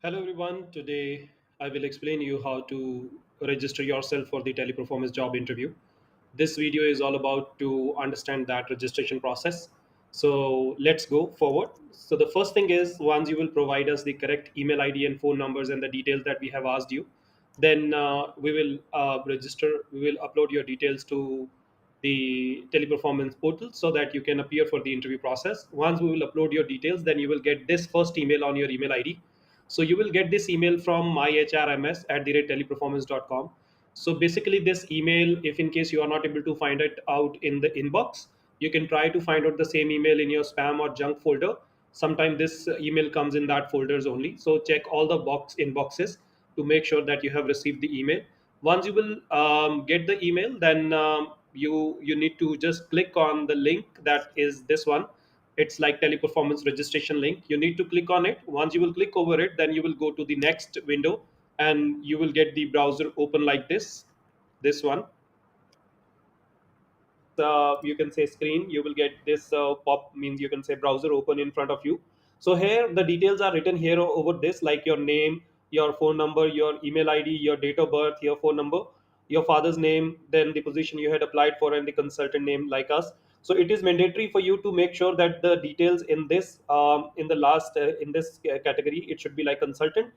Hello everyone. Today I will explain you how to register yourself for the Teleperformance job interview. This video is all about to understand that registration process. So let's go forward. So the first thing is once you will provide us the correct email ID and phone numbers and the details that we have asked you, then we will register. We will upload your details to the Teleperformance portal so that you can appear for the interview process. Once we will upload your details, then you will get this first email on your email ID. So you will get this email from myhrms@teleperformance.com. So basically, this email, if in case you are not able to find it out in the inbox, you can try to find out the same email in your spam or junk folder. Sometimes this email comes in that folders only. So check all the box inboxes to make sure that you have received the email. Once you will get the email, then you need to just click on the link that is this one. It's like Teleperformance registration link. You need to click on it. Once you will click over it, then you will go to the next window and you will get the browser open like this one. You can say screen. You will get this pop, means you can say browser open in front of you. So here the details are written here over this, like your name, your phone number, your email ID, your date of birth, your phone number, your father's name, then the position you had applied for, and the consultant name, like us. So it is mandatory for you to make sure that the details in this in the last in this category, it should be like consultant,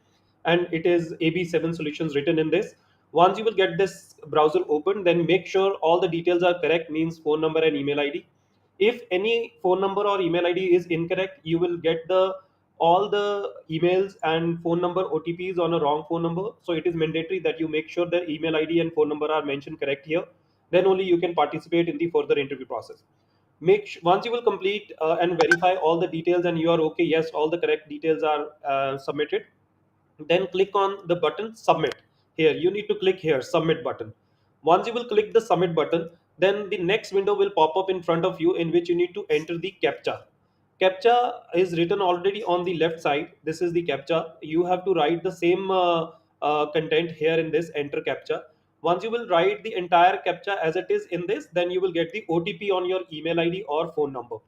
and it is AB7 solutions written in this. Once you will get this browser open, then make sure all the details are correct, means phone number and email ID. If any phone number or email ID is incorrect, you will get the all the emails and phone number OTPs on a wrong phone number. So it is mandatory that you make sure the email ID and phone number are mentioned correct here. Then only you can participate in the further interview process. Once you will complete and verify all the details and you are okay, yes, all the correct details are submitted, then click on the button submit. Here you need to click here submit button. Once you will click the submit button, then the next window will pop up in front of you, in which you need to enter the captcha. Is written already on the left side. This is the captcha. You have to write the same content here in this enter captcha. Once you will write the entire captcha as it is in this, then you will get the OTP on your email ID or phone number.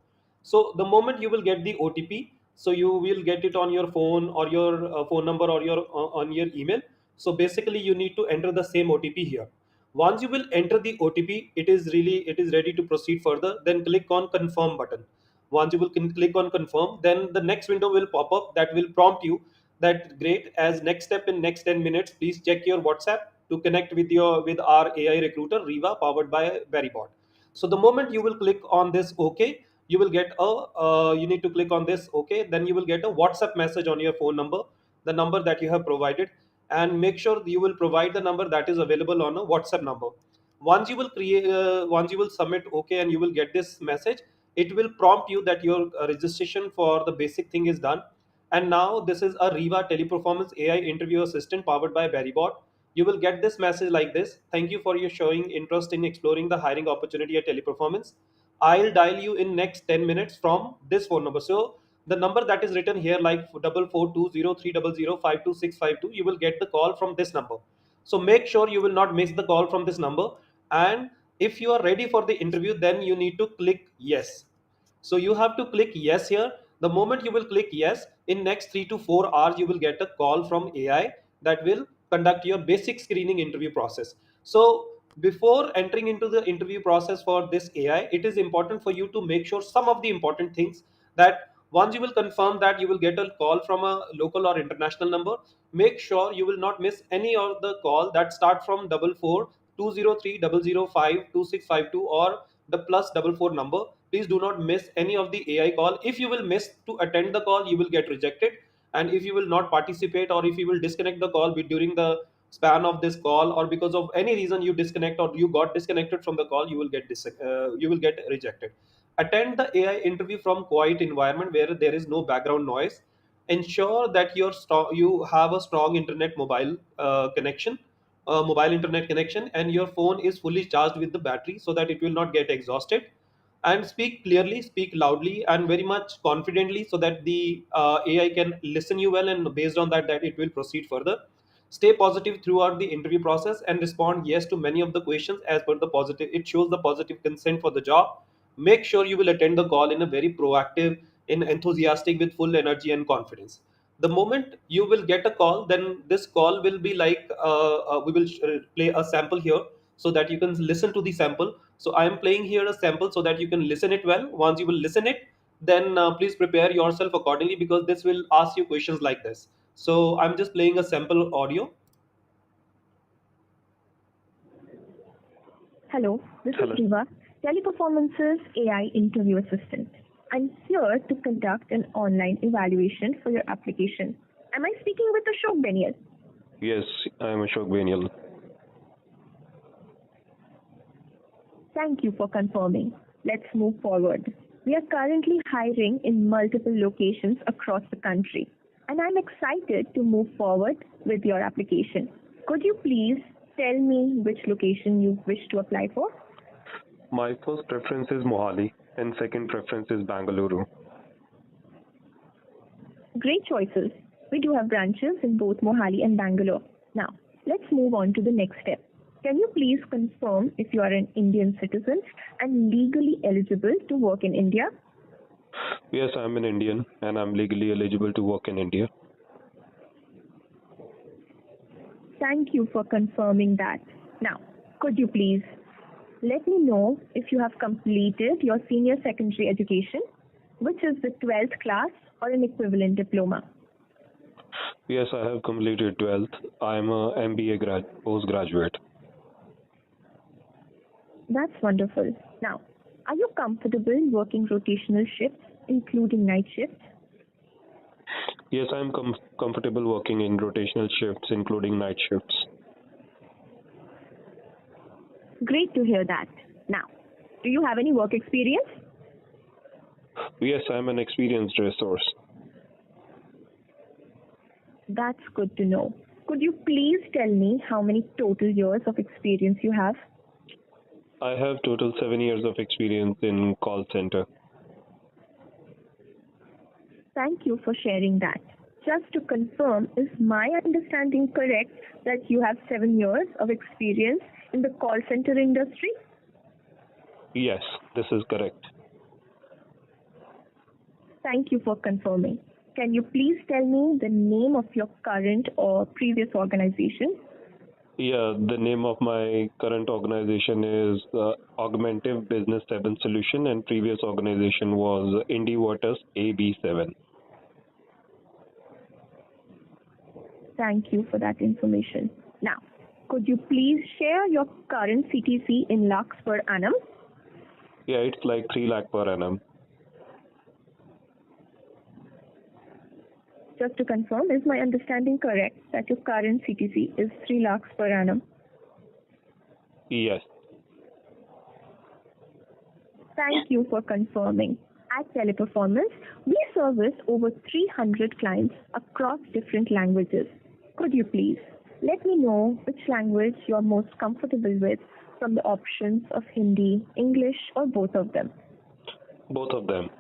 So the moment you will get the OTP, so you will get it on your phone or your phone number or your on your email. So basically you need to enter the same OTP here. Once you will enter the OTP, it is ready to proceed further. Then click on confirm button. Once you will click on confirm, then the next window will pop up that will prompt you that great, as next step in next 10 minutes, please check your WhatsApp to connect with our AI recruiter Riva, powered by Berrybot. So the moment you will click on this OK, you will get a you need to click on this OK, then you will get a WhatsApp message on your phone number, the number that you have provided, and make sure you will provide the number that is available on a WhatsApp number. Once you will submit OK and you will get this message, it will prompt you that your registration for the basic thing is done. And now this is a Riva Teleperformance AI interview assistant powered by Berrybot. You will get this message like this: thank you for your showing interest in exploring the hiring opportunity at Teleperformance. I'll dial you in next 10 minutes from this phone number. So the number that is written here, like 442030052652, you will get the call from this number. So make sure you will not miss the call from this number. And if you are ready for the interview, then you need to click yes. So you have to click yes here. The moment you will click yes, in next 3 to 4 hours you will get a call from AI that will conduct your basic screening interview process. So before entering into the interview process for this AI, it is important for you to make sure some of the important things, that once you will confirm that you will get a call from a local or international number, make sure you will not miss any of the call that start from 442030052652 or the plus double four number. Please do not miss any of the AI call. If you will miss to attend the call, you will get rejected. And if you will not participate, or if you will disconnect the call during the span of this call, or because of any reason you disconnect or you got disconnected from the call, you will get rejected. Attend the AI interview from quiet environment where there is no background noise. Ensure that you have a strong internet mobile internet connection, and your phone is fully charged with the battery so that it will not get exhausted. And speak clearly, speak loudly, and very much confidently, so that the AI can listen you well, and based on that it will proceed further. Stay positive throughout the interview process and respond yes to many of the questions as per the positive. It shows the positive consent for the job. Make sure you will attend the call in a very proactive, in enthusiastic, with full energy and confidence. The moment you will get a call, then this call will be like we will play a sample here, so that you can listen to the sample. So I am playing here a sample so that you can listen it well. Once you will listen it, then please prepare yourself accordingly, because this will ask you questions like this. So I'm just playing a sample audio. Hello, this is Hello. Riva, Teleperformance's AI interview assistant. I'm here to conduct an online evaluation for your application. Am I speaking with Ashok Benial? Yes, I am Ashok Benial. Thank you for confirming. Let's move forward. We are currently hiring in multiple locations across the country, and I'm excited to move forward with your application. Could you please tell me which location you wish to apply for? My first preference is Mohali and second preference is Bangalore. Great choices. We do have branches in both Mohali and Bangalore. Now, let's move on to the next step. Can you please confirm if you are an Indian citizen and legally eligible to work in India? Yes, I am an Indian and I am legally eligible to work in India. Thank you for confirming that. Now, could you please let me know if you have completed your senior secondary education, which is the 12th class or an equivalent diploma? Yes, I have completed 12th. I am a MBA postgraduate. That's wonderful. Now, are you comfortable working rotational shifts, including night shifts? Yes, I am comfortable working in rotational shifts, including night shifts. Great to hear that. Now, do you have any work experience? Yes, I am an experienced resource. That's good to know. Could you please tell me how many total years of experience you have? I have total 7 years of experience in call center. Thank you for sharing that. Just to confirm, is my understanding correct that you have 7 years of experience in the call center industry? Yes, this is correct. Thank you for confirming. Can you please tell me the name of your current or previous organization? Yeah, the name of my current organization is Augmentive Business 7 Solution, and previous organization was Indie Waters AB7. Thank you for that information. Now, could you please share your current CTC in lakhs per annum? Yeah, it's like 3 lakh per annum. Just to confirm, is my understanding correct that your current CTC is 3 lakhs per annum? Yes. Thank you for confirming. At Teleperformance, we service over 300 clients across different languages. Could you please let me know which language you are most comfortable with from the options of Hindi, English, or both of them? Both of them.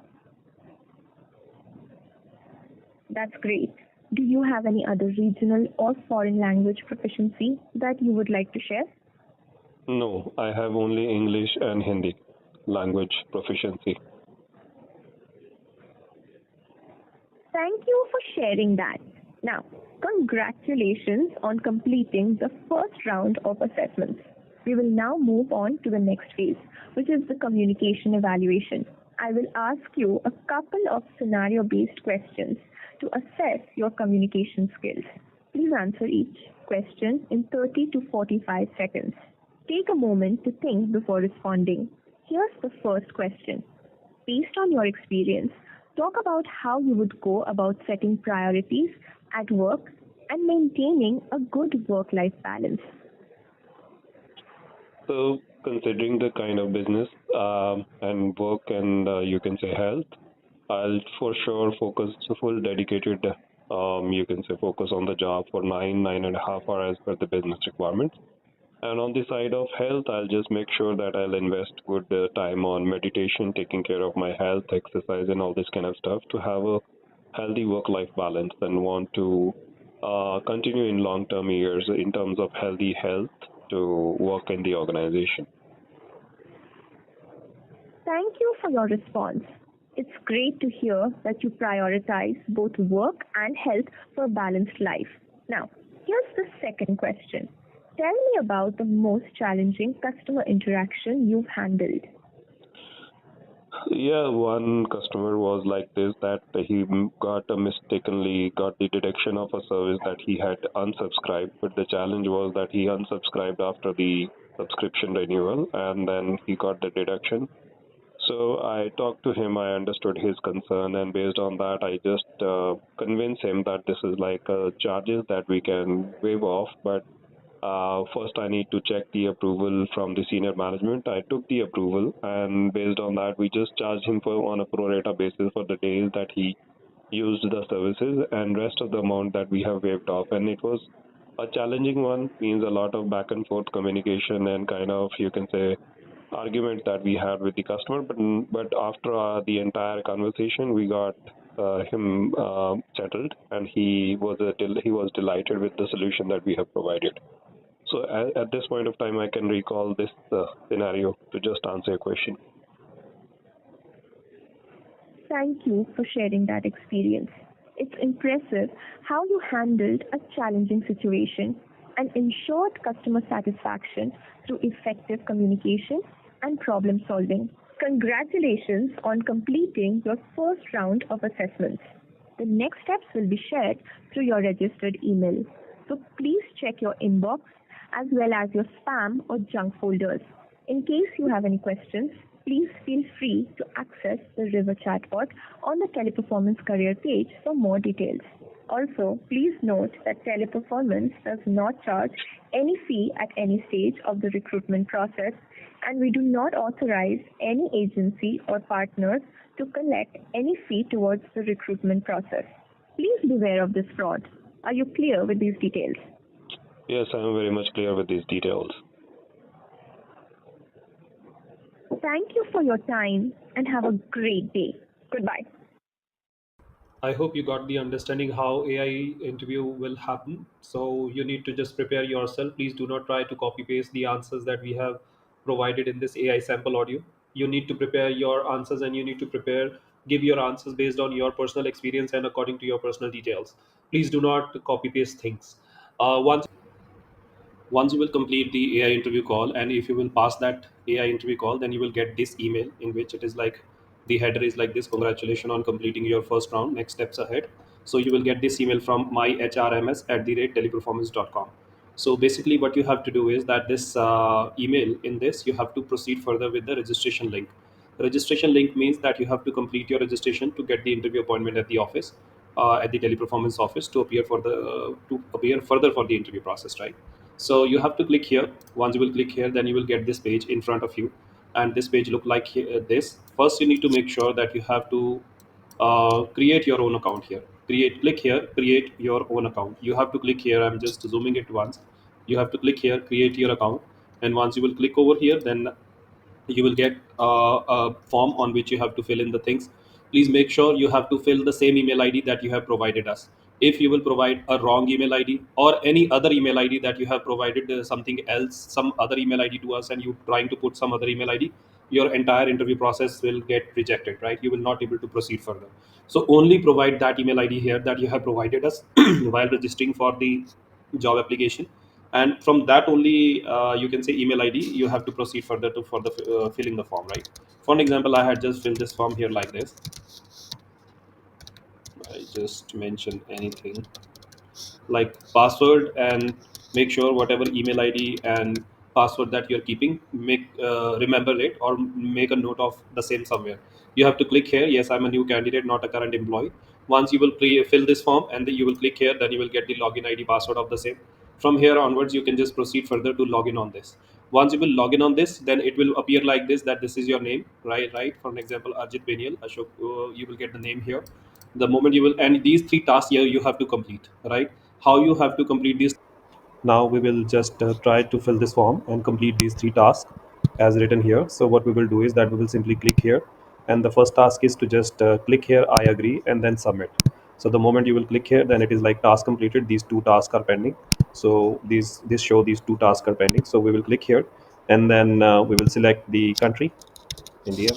That's great. Do you have any other regional or foreign language proficiency that you would like to share? No, I have only English and Hindi language proficiency. Thank you for sharing that. Now, congratulations on completing the first round of assessments. We will now move on to the next phase, which is the communication evaluation. I will ask you a couple of scenario-based questions to assess your communication skills. Please answer each question in 30 to 45 seconds. Take a moment to think before responding. Here's the first question. Based on your experience, talk about how you would go about setting priorities at work and maintaining a good work-life balance. So, considering the kind of business and work and you can say health, I'll for sure focus full dedicated, you can say focus on the job for 9.5 hours as per the business requirements. And on the side of health, I'll just make sure that I'll invest good time on meditation, taking care of my health, exercise, and all this kind of stuff to have a healthy work-life balance and want to continue in long-term years in terms of healthy health to work in the organization. Thank you for your response. It's great to hear that you prioritize both work and health for a balanced life. Now, here's the second question. Tell me about the most challenging customer interaction you've handled. Yeah, one customer was like this that he got mistakenly got the detection of a service that he had unsubscribed, but the challenge was that he unsubscribed after the subscription renewal and then he got the deduction. So I talked to him, I understood his concern, and based on that, I just convinced him that this is like charges that we can waive off, but first, I need to check the approval from the senior management. I took the approval, and based on that, we just charged him for on a pro rata basis for the days that he used the services, and rest of the amount that we have waived off. And it was a challenging one, means a lot of back and forth communication and kind of you can say argument that we had with the customer. But after the entire conversation, we got him settled, and he was delighted with the solution that we have provided. So at this point of time, I can recall this scenario to just answer your question. Thank you for sharing that experience. It's impressive how you handled a challenging situation and ensured customer satisfaction through effective communication and problem solving. Congratulations on completing your first round of assessments. The next steps will be shared through your registered email. So please check your inbox as well as your spam or junk folders. In case you have any questions, please feel free to access the River chatbot on the Teleperformance career page for more details. Also, please note that Teleperformance does not charge any fee at any stage of the recruitment process, and we do not authorize any agency or partners to collect any fee towards the recruitment process. Please beware of this fraud. Are you clear with these details? Yes, I am very much clear with these details. Thank you for your time and have a great day. Goodbye. I hope you got the understanding how AI interview will happen. So you need to just prepare yourself. Please do not try to copy paste the answers that we have provided in this AI sample audio. You need to prepare your answers, and you need to give your answers based on your personal experience and according to your personal details. Please do not copy paste things. Once you will complete the AI interview call, and if you will pass that AI interview call, then you will get this email in which it is like the header is like this: congratulations on completing your first round, next steps ahead. So you will get this email from myhrms at the rate teleperformance.com. So basically what you have to do is that this email in this, you have to proceed further with the registration link. Registration link means that you have to complete your registration to get the interview appointment at the office, at the teleperformance office, to appear further for the interview process, right? So you have to click here. Once you will click here, then you will get this page in front of you, and this page look like this. First, you need to make sure that you have to create your own account here. Click here, create your own account. You have to click here. I'm just zooming it once. You have to click here, create your account, and once you will click over here, then you will get a form on which you have to fill in the things. Please make sure you have to fill the same email id that you have provided us. If you will provide a wrong email id or any other email id that you have provided something else, some other email id to us, and you trying to put some other email id, your entire interview process will get rejected, right? You will not able to proceed further. So only provide that email id here that you have provided us while registering for the job application, and from that only you can say email id, you have to proceed further to for the filling the form, right? For an example, I had just filled this form here like this. I just mentioned anything like password, and make sure whatever email id and password that you're keeping, make remember it or make a note of the same somewhere. You have to click here, yes, I'm a new candidate, not a current employee. Once you will fill this form, and then you will click here, then you will get the login id password of the same. From here onwards, you can just proceed further to log in on this. Once you will log in on this, then it will appear like this, that this is your name, right? For an example, Arjit Benial Ashok, you will get the name here. The moment you will, and these three tasks here you have to complete, right? How you have to complete this? Now we will just try to fill this form and complete these three tasks as written here. So what we will do is that we will simply click here, and the first task is to just click here, I agree, and then submit. So the moment you will click here, then it is like task completed, these two tasks are pending. So this show these two tasks are pending. So we will click here, and then we will select the country, India.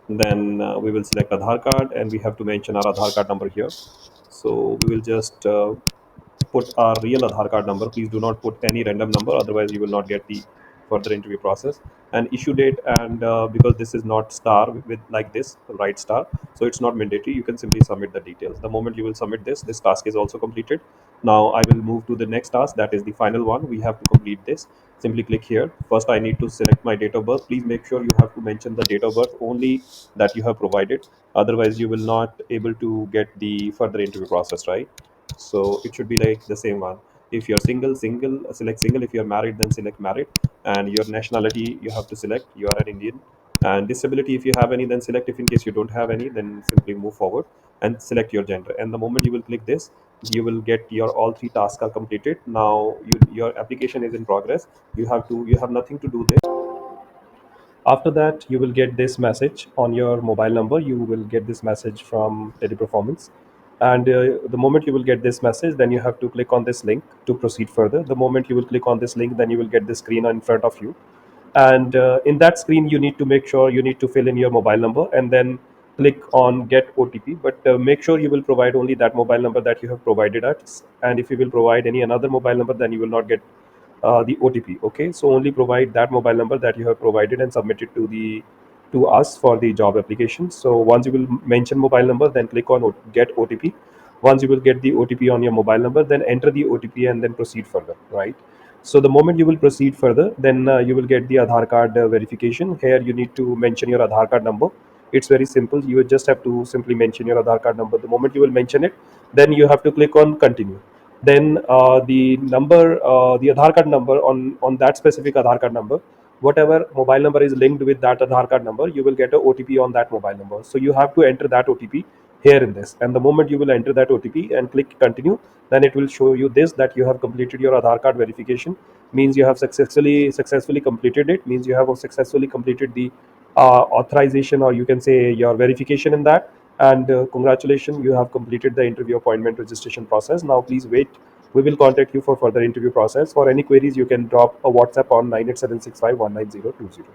Then we will select Aadhaar card, and we have to mention our Aadhaar card number here. So we will just put our real Aadhaar card number. Please do not put any random number, otherwise you will not get the further interview process. And issue date, and because this is not star with like this right star, so it's not mandatory. You can simply submit the details. The moment you will submit this task is also completed. Now I will move to the next task. That is the final one. We have to complete this. Simply click here. First, I need to select my date of birth. Please make sure you have to mention the date of birth only that you have provided. Otherwise, you will not able to get the further interview process, right? So it should be like the same one. If you're single, select single. If you're married, then select married. And your nationality, you have to select you are an Indian. And disability, if you have any, then select. If in case you don't have any, then simply move forward and select your gender. And the moment you will click this, you will get your all three tasks are completed. Now your application is in progress. You have nothing to do this. After that, you will get this message on your mobile number. You will get this message from Teleperformance. And the moment you will get this message, then you have to click on this link to proceed further. The moment you will click on this link, then you will get this screen in front of you. And in that screen, you need to make sure you need to fill in your mobile number and then click on get OTP. But make sure you will provide only that mobile number that you have provided us. And if you will provide any another mobile number, then you will not get the OTP. Okay, so only provide that mobile number that you have provided and submit it to us for the job application. So once you will mention mobile number, then click on get OTP. Once you will get the OTP on your mobile number, then enter the OTP and then proceed further, right? So the moment you will proceed further, then you will get the Aadhaar card verification. Here you need to mention your Aadhaar card number. It's very simple. You just have to simply mention your Aadhaar card number. The moment you will mention it, then you have to click on continue. Then the Aadhaar card number on that specific Aadhaar card number, whatever mobile number is linked with that Aadhaar card number, you will get a OTP on that mobile number. So you have to enter that OTP here in this. And the moment you will enter that OTP and click continue, then it will show you this that you have completed your Aadhaar card verification. Means you have successfully completed it. Means you have successfully completed the authorization, or you can say your verification in that. And congratulations, you have completed the interview appointment registration process. Now please wait, we will contact you for further interview process. For any queries, you can drop a WhatsApp on 98765192020.